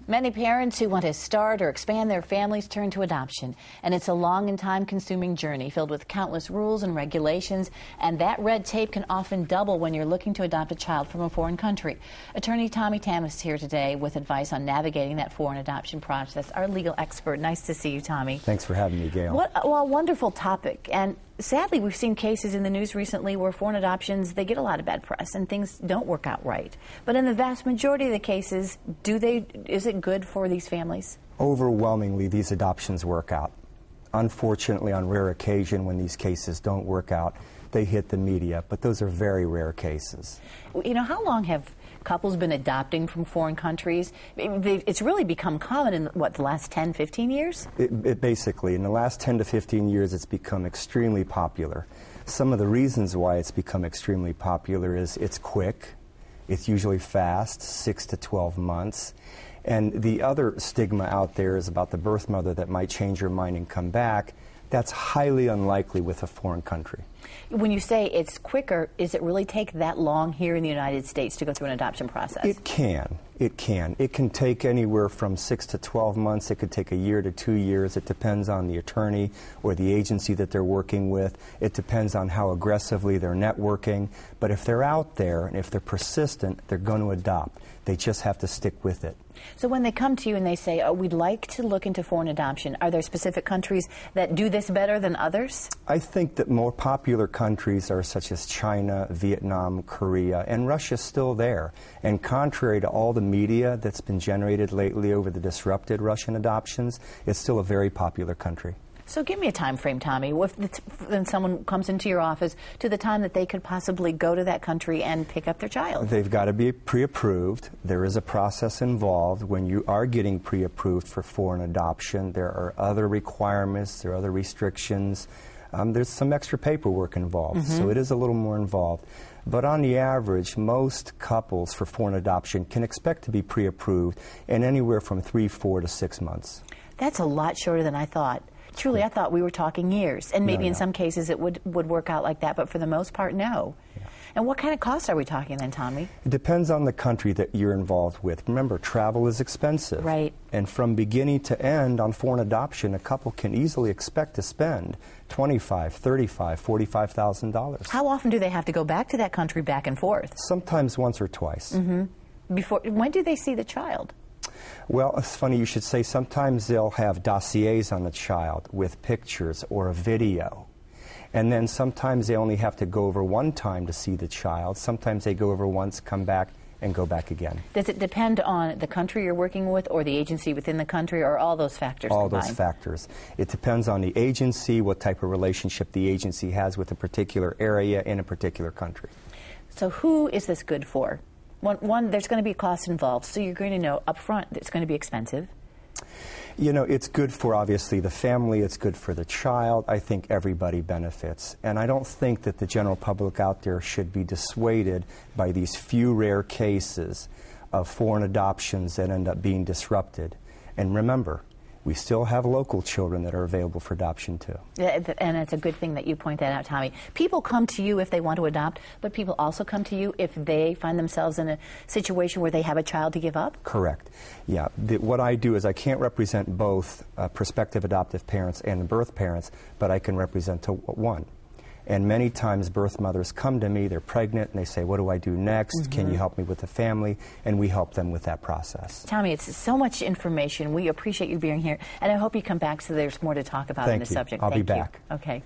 Many parents who want to start or expand their families turn to adoption, and it's a long and time-consuming journey filled with countless rules and regulations, and that red tape can often double when you're looking to adopt a child from a foreign country. Attorney Tommy Tam is here today with advice on navigating that foreign adoption process. Our legal expert. Nice to see you, Tommy. Thanks for having me, Gail. What a wonderful topic. And sadly, we've seen cases in the news recently where foreign adoptions, they get a lot of bad press and things don't work out right. But in the vast majority of the cases, is it good for these families? Overwhelmingly, these adoptions work out. Unfortunately, on rare occasion, when these cases don't work out, they hit the media, but those are very rare cases. You know, how long have couples been adopting from foreign countries? It's really become common in, what, the last 10, 15 years? Basically, in the last 10 to 15 years, it's become extremely popular. Some of the reasons why it's become extremely popular is it's quick, it's usually fast, 6 to 12 months. And the other stigma out there is about the birth mother that might change her mind and come back. That's highly unlikely with a foreign country. When you say it's quicker, does it really take that long here in the United States to go through an adoption process? It can. It can. It can take anywhere from 6 to 12 months. It could take a year to 2 years. It depends on the attorney or the agency that they're working with. It depends on how aggressively they're networking. But if they're out there and if they're persistent, they're going to adopt. They just have to stick with it. So when they come to you and they say, oh, we'd like to look into foreign adoption, are there specific countries that do this better than others? I think that more popular countries are such as China, Vietnam, Korea, and Russia's still there. And contrary to all the media that's been generated lately over the disrupted Russian adoptions, it's still a very popular country. So give me a time frame, Tommy. When someone comes into your office to the time that they could possibly go to that country and pick up their child? They've got to be pre-approved. There is a process involved. When you are getting pre-approved for foreign adoption, there are other requirements, there are other restrictions. There's some extra paperwork involved, so it is a little more involved. But on the average, most couples for foreign adoption can expect to be pre-approved in anywhere from 3, 4 to 6 months. That's a lot shorter than I thought. Truly, I thought we were talking years, and maybe in some cases it would work out like that, but for the most part, no. Yeah. And what kind of costs are we talking then, Tommy? It depends on the country that you're involved with. Remember, travel is expensive. Right. And from beginning to end on foreign adoption, a couple can easily expect to spend $25,000, $35,000, $45,000. How often do they have to go back to that country back and forth? Sometimes once or twice. When do they see the child? Well, it's funny you should say sometimes they'll have dossiers on the child with pictures or a video. And then sometimes they only have to go over one time to see the child. Sometimes they go over once, come back, and go back again. Does it depend on the country you're working with or the agency within the country, or all those factors all combined? Those factors. It depends on the agency, what type of relationship the agency has with a particular area in a particular country. So who is this good for? One, there's going to be cost involved, so you're going to know up front that it's going to be expensive. You know, it's good for, obviously, the family. It's good for the child. I think everybody benefits. And I don't think that the general public out there should be dissuaded by these few rare cases of foreign adoptions that end up being disrupted. And remember, we still have local children that are available for adoption, too. Yeah, and it's a good thing that you point that out, Tommy. People come to you if they want to adopt, but people also come to you if they find themselves in a situation where they have a child to give up? Correct. Yeah. What I do is I can't represent both prospective adoptive parents and the birth parents, but I can represent one. And many times birth mothers come to me, they're pregnant, and they say, what do I do next? Can you help me with the family? And we help them with that process. Tommy, it's so much information. We appreciate you being here, and I hope you come back so there's more to talk about in the subject. I'll be back. Okay.